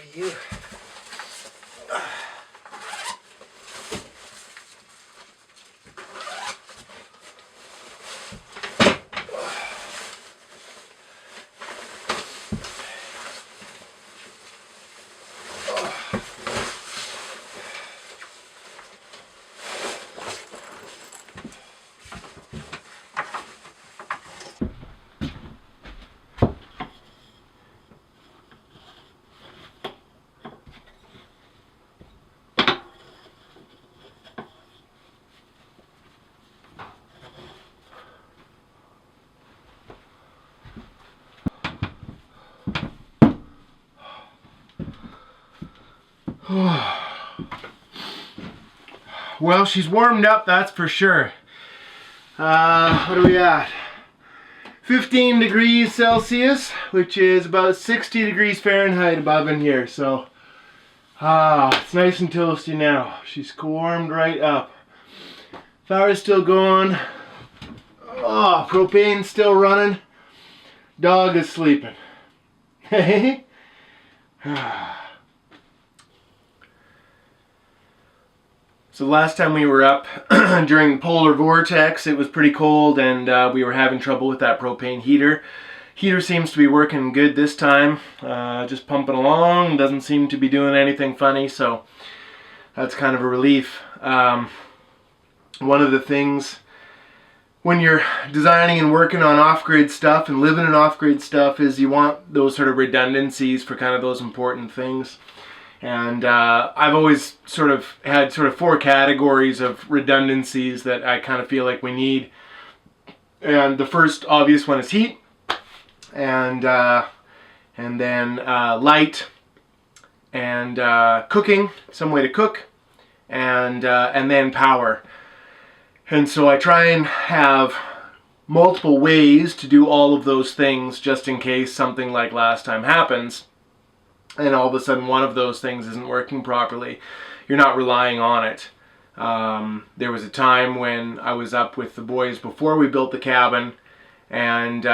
are you? Well, she's warmed up, that's for sure. What are we at? 15 degrees Celsius, which is about 60 degrees Fahrenheit above in here. So, it's nice and toasty now. She's warmed right up. Fire's still going. Oh, propane's still running. Dog is sleeping. Hey. So last time we were up during the polar vortex, it was pretty cold and we were having trouble with that propane heater. Heater seems to be working good this time, just pumping along, doesn't seem to be doing anything funny, so that's kind of a relief. One of the things when you're designing and working on off-grid stuff and living in off-grid stuff is you want those sort of redundancies for kind of those important things. And I've always sort of had four categories of redundancies that I kind of feel like we need. And the first obvious one is heat, and then light, and cooking, some way to cook, and then power. And so I try and have multiple ways to do all of those things just in case something like last time happens. And all of a sudden one of those things isn't working properly. You're not relying on it. There was a time when I was up with the boys before we built the cabin, and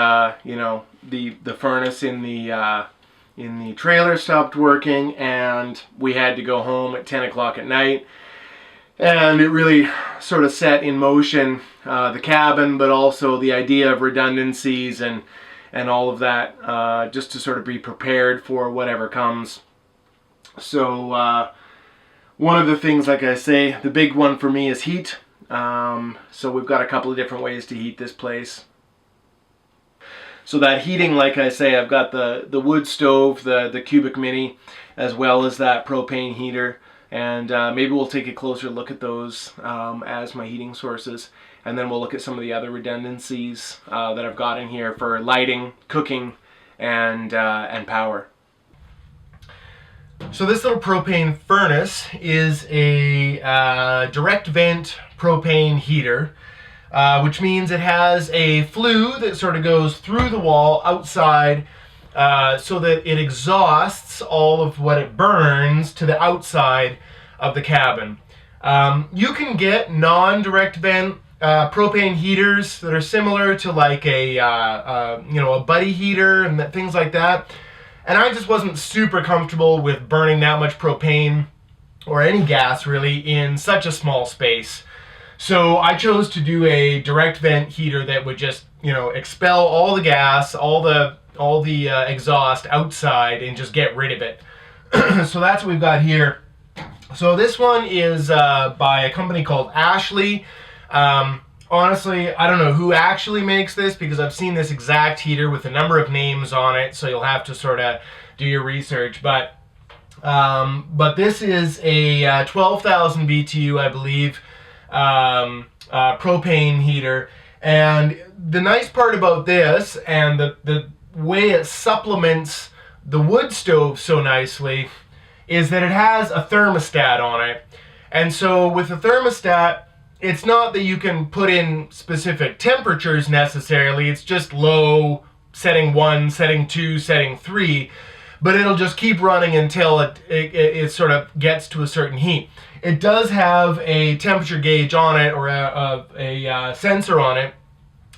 you know, the furnace in the trailer stopped working, and we had to go home at 10 o'clock at night. And it really sort of set in motion the cabin, but also the idea of redundancies and all of that, just to sort of be prepared for whatever comes. So one of the things, like I say, the big one for me is heat. So we've got a couple of different ways to heat this place. So that heating, like I say, I've got the wood stove, the cubic mini, as well as that propane heater. And maybe we'll take a closer look at those as my heating sources. And then we'll look at some of the other redundancies that I've got in here for lighting, cooking, and power. So this little propane furnace is a direct vent propane heater, which means it has a flue that sort of goes through the wall outside, so that it exhausts all of what it burns to the outside of the cabin. You can get non-direct vent propane heaters that are similar to like a buddy heater and things like that. And I just wasn't super comfortable with burning that much propane or any gas really in such a small space. So I chose to do a direct vent heater that would just, you know, expel all the gas, all the exhaust outside and just get rid of it. So that's what we've got here. So this one is by a company called Ashley. Honestly, I don't know who actually makes this because I've seen this exact heater with a number of names on it, so you'll have to sort of do your research. But this is a 12,000 BTU, I believe, propane heater. And the nice part about this, and the way it supplements the wood stove so nicely, is that it has a thermostat on it. And so with the thermostat, it's not that you can put in specific temperatures necessarily, it's just low, setting 1, setting 2, setting 3, but it'll just keep running until it sort of gets to a certain heat. It does have a temperature gauge on it, or a sensor on it,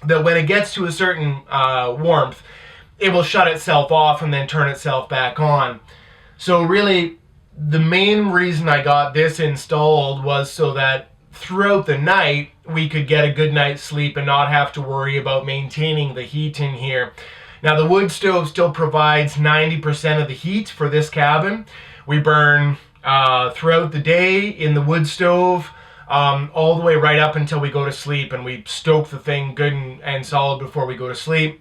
that when it gets to a certain warmth, it will shut itself off and then turn itself back on. So really, the main reason I got this installed was so that throughout the night we could get a good night's sleep and not have to worry about maintaining the heat in here. Now the wood stove still provides 90% of the heat for this cabin. We burn throughout the day in the wood stove, all the way right up until we go to sleep, and we stoke the thing good and solid before we go to sleep.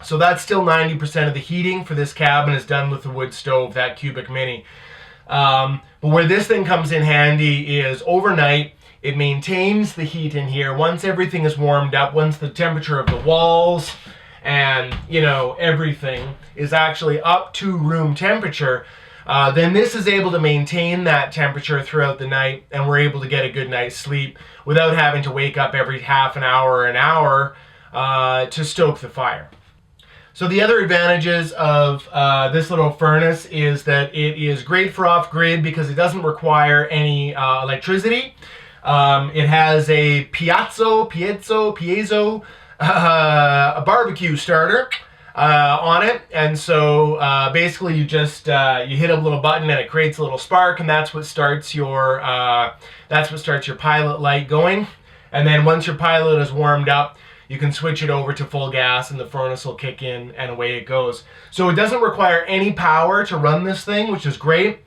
So that's still 90% of the heating for this cabin is done with the wood stove, that Cubic Mini. But where this thing comes in handy is overnight. It maintains the heat in here. Once everything is warmed up, once the temperature of the walls and, you know, everything is actually up to room temperature, then this is able to maintain that temperature throughout the night, and we're able to get a good night's sleep without having to wake up every half an hour or an hour to stoke the fire. So the other advantages of this little furnace is that it is great for off-grid because it doesn't require any electricity. It has a piezo, a barbecue starter on it, and so basically you just you hit a little button and it creates a little spark, and that's what starts your pilot light going. And then once your pilot is warmed up, you can switch it over to full gas and the furnace will kick in and away it goes. So it doesn't require any power to run this thing, which is great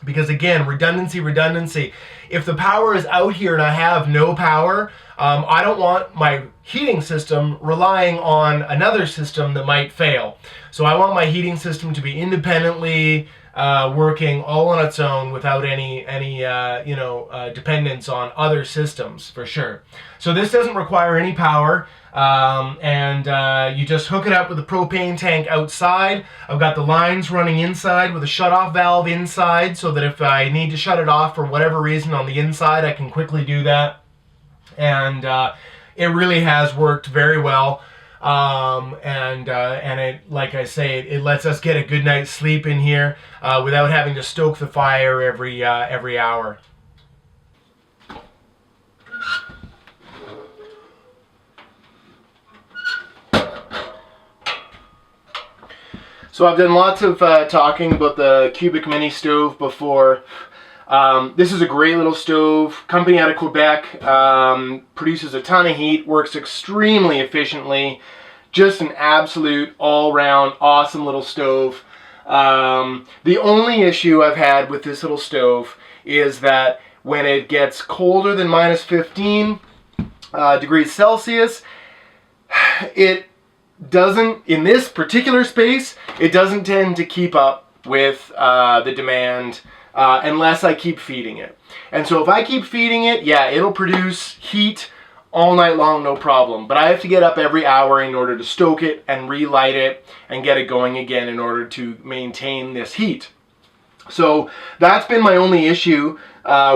because, again, redundancy. If the power is out here and I have no power, I don't want my heating system relying on another system that might fail. So I want my heating system to be independently working all on its own without any dependence on other systems, for sure. So this doesn't require any power, and you just hook it up with a propane tank outside. I've got the lines running inside with a shut-off valve inside, so that if I need to shut it off for whatever reason on the inside, I can quickly do that. And it really has worked very well. And it, like I say, it lets us get a good night's sleep in here without having to stoke the fire every hour. So I've done lots of talking about the Cubic Mini stove before. This is a great little stove, company out of Quebec, produces a ton of heat, works extremely efficiently, just an absolute all-round awesome little stove. The only issue I've had with this little stove is that when it gets colder than minus 15 degrees Celsius, it doesn't, in this particular space, it doesn't tend to keep up with the demand unless I keep feeding it. And so if I keep feeding it, yeah, it'll produce heat all night long, no problem. But I have to get up every hour in order to stoke it and relight it and get it going again in order to maintain this heat. So that's been my only issue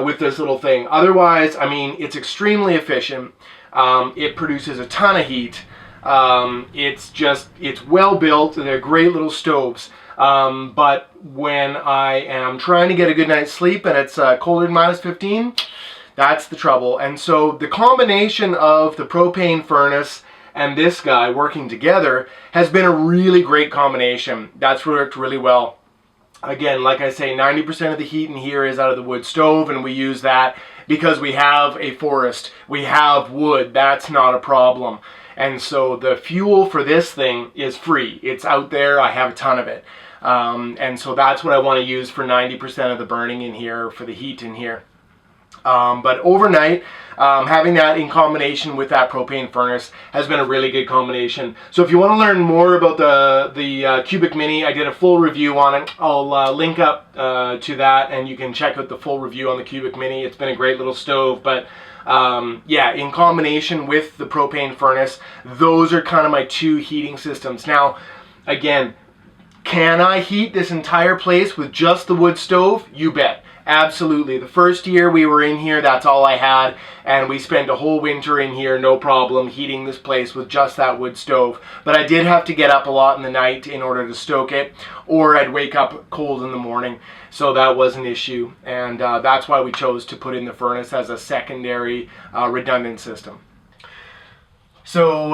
with this little thing. Otherwise, I mean, it's extremely efficient. It produces a ton of heat. It's well built. They're great little stoves. But when I am trying to get a good night's sleep and it's colder than minus 15, that's the trouble. And so the combination of the propane furnace and this guy working together has been a really great combination. That's worked really well. Again, like I say, 90% of the heat in here is out of the wood stove, and we use that because we have a forest. We have wood. That's not a problem. And so the fuel for this thing is free. It's out there. I have a ton of it. And so that's what I want to use for 90% of the burning in here, for the heat in here. But overnight, having that in combination with that propane furnace has been a really good combination. So if you want to learn more about the Cubic Mini, I did a full review on it. I'll link up to that, and you can check out the full review on the Cubic Mini. It's been a great little stove, but yeah, in combination with the propane furnace, those are kind of my two heating systems. Now, again, can I heat this entire place with just the wood stove? You bet. Absolutely. The first year we were in here, that's all I had, and we spent a whole winter in here, no problem, heating this place with just that wood stove. But I did have to get up a lot in the night in order to stoke it, or I'd wake up cold in the morning, so that was an issue, and that's why we chose to put in the furnace as a secondary redundant system. So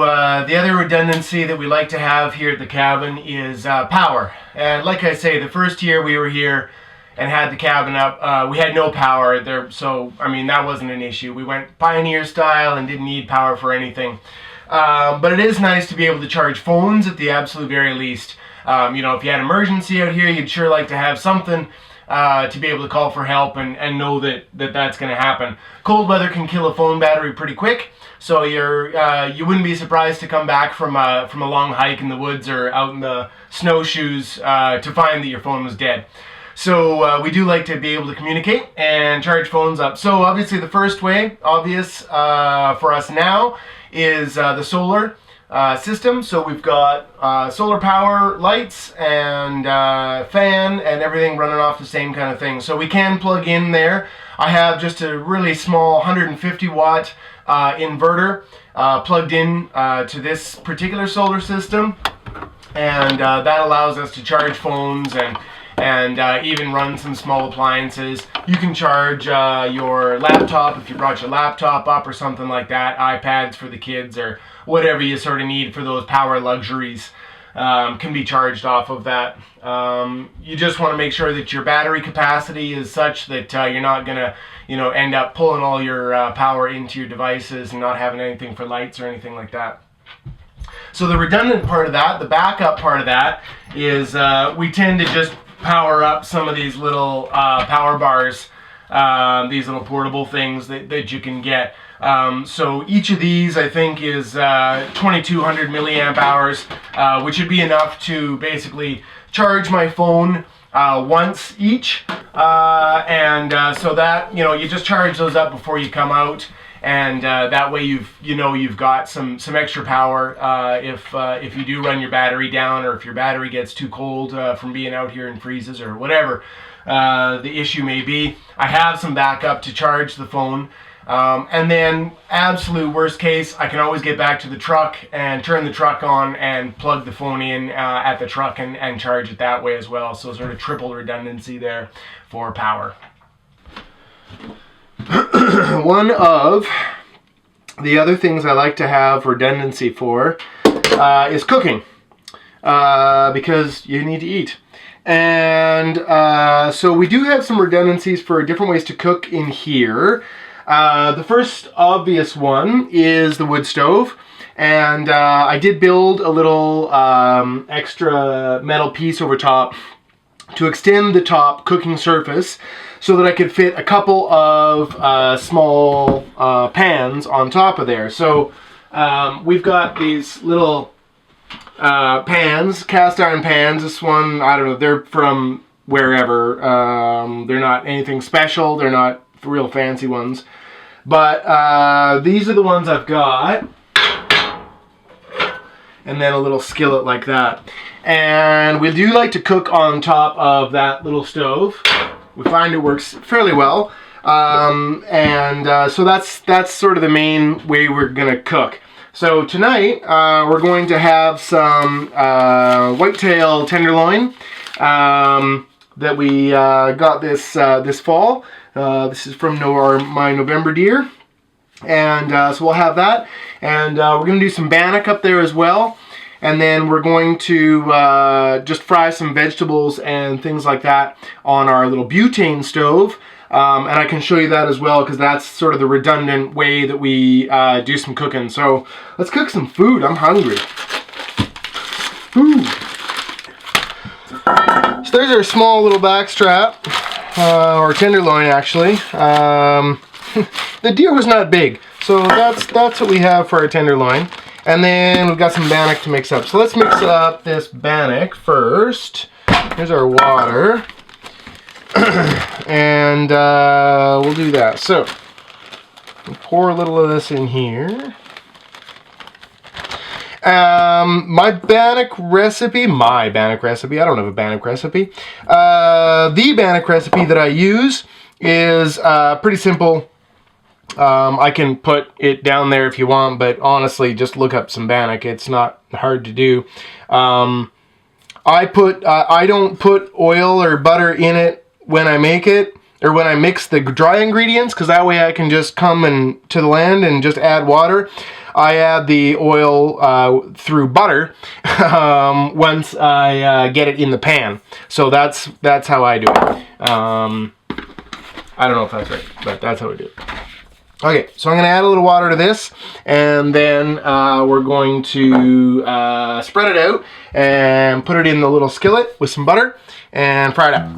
the other redundancy that we like to have here at the cabin is power. And like I say, the first year we were here and had the cabin up, we had no power there. So, I mean, that wasn't an issue. We went pioneer style and didn't need power for anything. But it is nice to be able to charge phones at the absolute very least. You know, if you had an emergency out here, you'd sure like to have something to be able to call for help and know that's going to happen. Cold weather can kill a phone battery pretty quick. So you wouldn't be surprised to come back from a long hike in the woods or out in the snowshoes to find that your phone was dead. So we do like to be able to communicate and charge phones up. So obviously the first way, obvious for us now, is the solar system. So we've got solar power lights and fan and everything running off the same kind of thing. So we can plug in there. I have just a really small 150 watt inverter plugged in to this particular solar system, and that allows us to charge phones and even run some small appliances. You can charge your laptop if you brought your laptop up or something like that, iPads for the kids or whatever you sort of need for those power luxuries can be charged off of that. You just want to make sure that your battery capacity is such that you're not going to end up pulling all your power into your devices and not having anything for lights or anything like that. So the redundant part of that, the backup part of that, is we tend to just power up some of these little power bars, these little portable things that you can get. So each of these, I think, is 2200 milliamp hours, which would be enough to basically charge my phone once each. So that, you just charge those up before you come out, and that way you've got some extra power if you do run your battery down, or if your battery gets too cold from being out here and freezes or whatever the issue may be. I have some backup to charge the phone. And then, absolute worst case, I can always get back to the truck and turn the truck on and plug the phone in at the truck and charge it that way as well. So sort of triple redundancy there for power. One of the other things I like to have redundancy for is cooking, because you need to eat. And so we do have some redundancies for different ways to cook in here. The first obvious one is the wood stove, and I did build a little extra metal piece over top to extend the top cooking surface so that I could fit a couple of small pans on top of there. So we've got these little pans, cast iron pans. This one, I don't know, they're from wherever. They're not anything special, they're not real fancy ones. But these are the ones I've got. And then a little skillet like that. And we do like to cook on top of that little stove. We find it works fairly well. So that's sort of the main way we're going to cook. So tonight we're going to have some whitetail tenderloin that we got this fall. This is from my November deer, and so we'll have that, and we're going to do some bannock up there as well, and then we're going to just fry some vegetables and things like that on our little butane stove, and I can show you that as well, because that's sort of the redundant way that we do some cooking. So let's cook some food. I'm hungry. Ooh. So there's our small little back strap. Or tenderloin, actually. The deer was not big, so that's what we have for our tenderloin. And then we've got some bannock to mix up. So let's mix up this bannock first. Here's our water. And we'll do that. So we'll pour a little of this in here. My Bannock Recipe, I don't have a Bannock Recipe. The Bannock Recipe that I use is pretty simple. I can put it down there if you want, but honestly, just look up some bannock. It's not hard to do. I don't put oil or butter in it when I make it, or when I mix the dry ingredients, because that way I can just come to the land and just add water. I add the oil through butter once I get it in the pan. So that's how I do it. I don't know if that's right, but that's how I do it. Okay, so I'm going to add a little water to this, and then we're going to spread it out and put it in the little skillet with some butter and fry it up.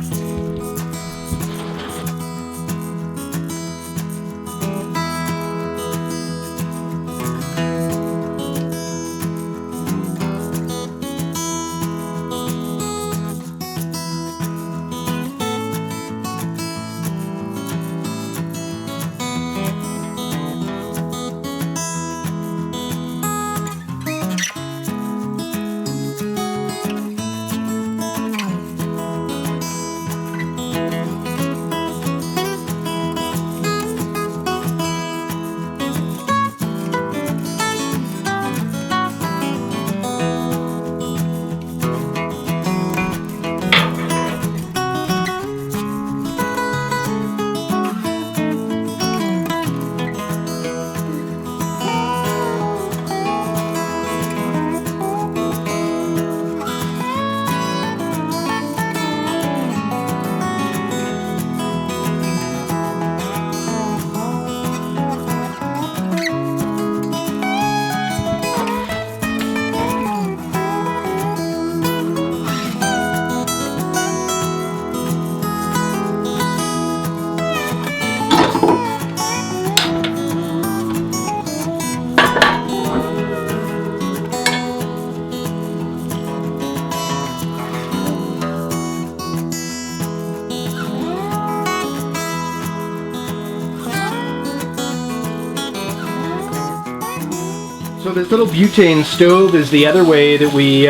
So this little butane stove is the other way that we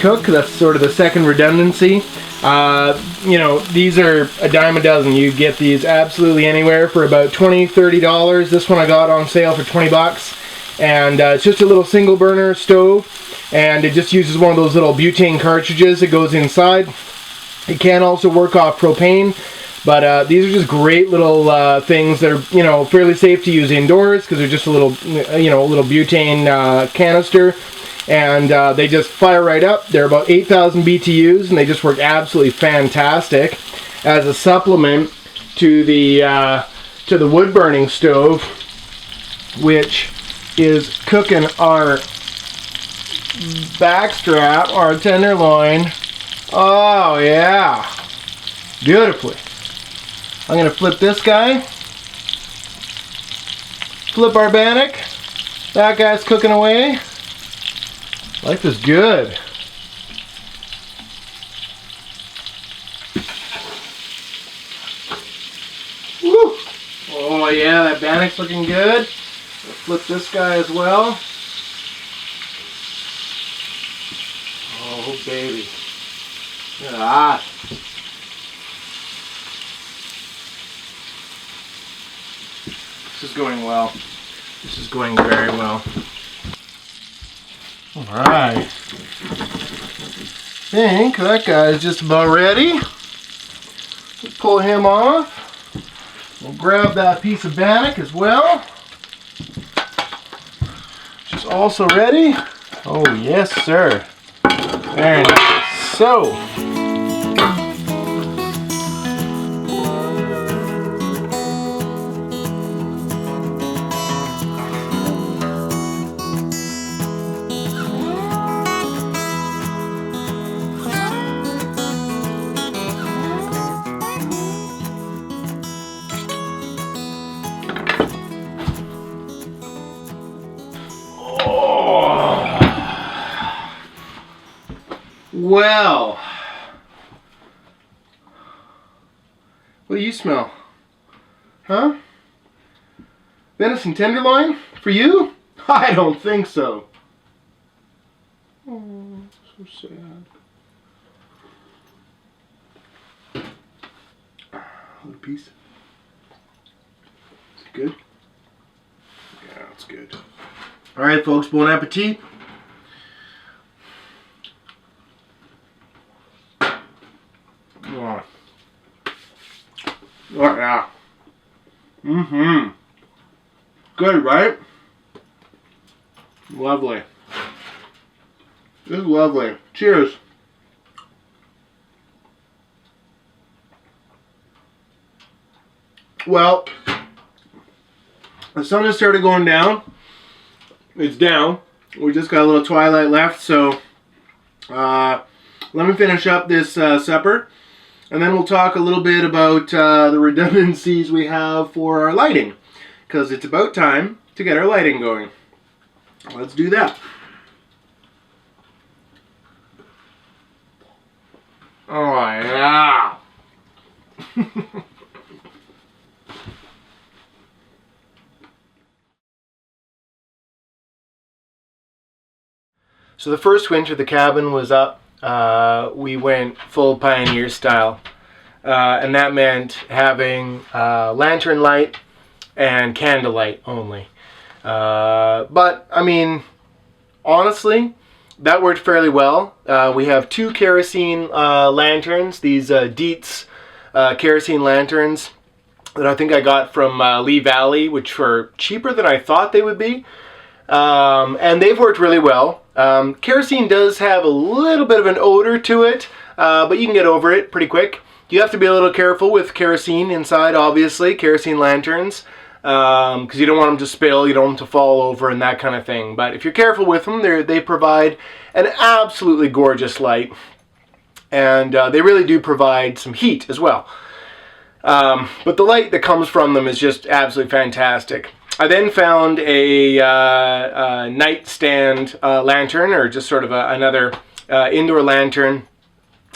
cook. That's sort of the second redundancy. You know, these are a dime a dozen. You get these absolutely anywhere for about $20, $30. This one I got on sale for 20 bucks. And it's just a little single burner stove. And it just uses one of those little butane cartridges that goes inside. It can also work off propane. But these are just great little things that are, you know, fairly safe to use indoors because they're just a little, you know, a little butane canister, and they just fire right up. They're about 8,000 BTUs, and they just work absolutely fantastic as a supplement to the wood burning stove, which is cooking our backstrap, our tenderloin. Oh yeah, beautifully. I'm going to flip this guy, flip our bannock, that guy's cooking away. Life is good. Woo! Oh yeah, that bannock's looking good. I'll flip this guy as well. Oh baby, look at that. This is going well. This is going very well. Alright. I think that guy is just about ready. We'll pull him off. We'll grab that piece of bannock as well, which is also ready. Oh yes sir. Very nice. So well, what do you smell? Huh? Venison tenderloin? For you? I don't think so. Oh, so sad. Little piece. Is it good? Yeah, it's good. Alright folks, bon appetit. Oh. Oh yeah. Mm-hmm. Good, right? Lovely. This is lovely. Cheers. Well, the sun has started going down. It's down. We just got a little twilight left, so let me finish up this supper, and then we'll talk a little bit about the redundancies we have for our lighting, because it's about time to get our lighting going. Let's do that. Oh yeah. So the first winter the cabin was up, we went full pioneer style, and that meant having lantern light and candlelight only. But I mean, honestly, that worked fairly well. We have 2 kerosene lanterns, these Dietz kerosene lanterns that I think I got from Lee Valley, which were cheaper than I thought they would be. And they've worked really well. Kerosene does have a little bit of an odor to it, but you can get over it pretty quick. You have to be a little careful with kerosene inside, obviously, kerosene lanterns, because you don't want them to spill, you don't want them to fall over and that kind of thing. But if you're careful with them, they provide an absolutely gorgeous light, and they really do provide some heat as well. But the light that comes from them is just absolutely fantastic. I then found a nightstand lantern, or just sort of another indoor lantern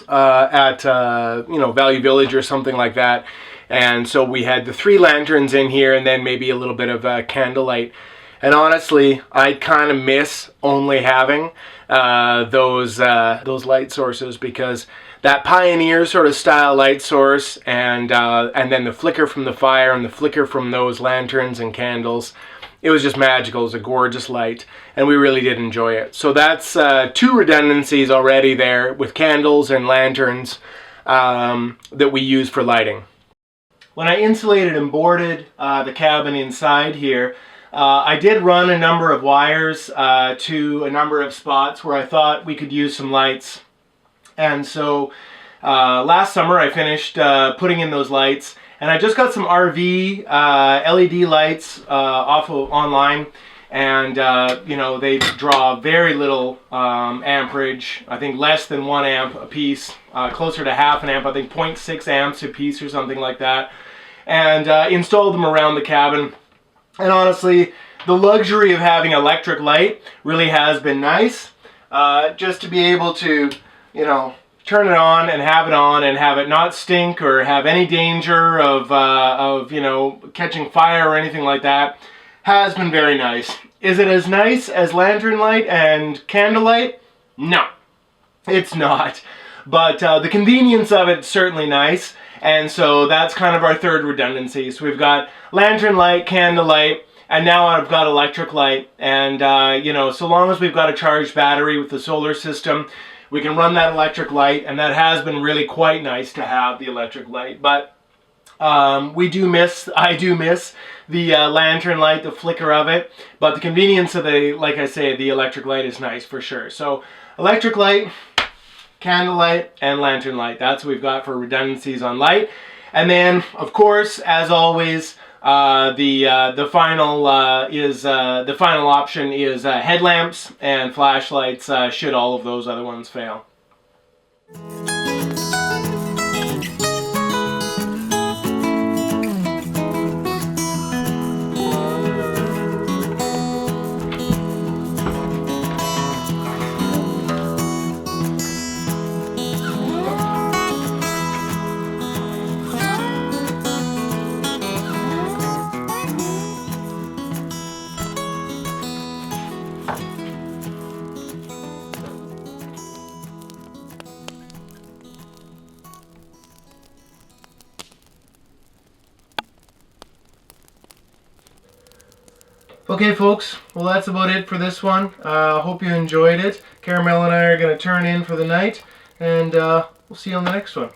at Value Village or something like that. And so we had the 3 lanterns in here, and then maybe a little bit of candlelight. And honestly, I kind of miss only having those light sources, because that pioneer sort of style light source, and then the flicker from the fire and the flicker from those lanterns and candles, it was just magical. It was a gorgeous light, and we really did enjoy it. So that's 2 redundancies already there with candles and lanterns that we use for lighting. When I insulated and boarded the cabin inside here, I did run a number of wires to a number of spots where I thought we could use some lights. And so last summer I finished putting in those lights, and I just got some RV LED lights off of online, and they draw very little amperage. I think less than 1 amp a piece, closer to half an amp, I think 0.6 amps a piece or something like that, and installed them around the cabin. And honestly, the luxury of having electric light really has been nice, just to be able to turn it on and have it not stink or have any danger of catching fire or anything like that has been very nice. Is it as nice as lantern light and candlelight? No, it's not. But the convenience of it's certainly nice, and so that's kind of our 3rd redundancy. So we've got lantern light, candlelight, and now I've got electric light. And so long as we've got a charged battery with the solar system, we can run that electric light, and that has been really quite nice to have the electric light. But I do miss the lantern light, the flicker of it. But the convenience of like I say, the electric light is nice for sure. So electric light, candlelight, and lantern light. That's what we've got for redundancies on light. And then, of course, as always, the final option is headlamps and flashlights, should all of those other ones fail. Okay folks, well that's about it for this one. Hope you enjoyed it. Caramel and I are going to turn in for the night, and we'll see you on the next one.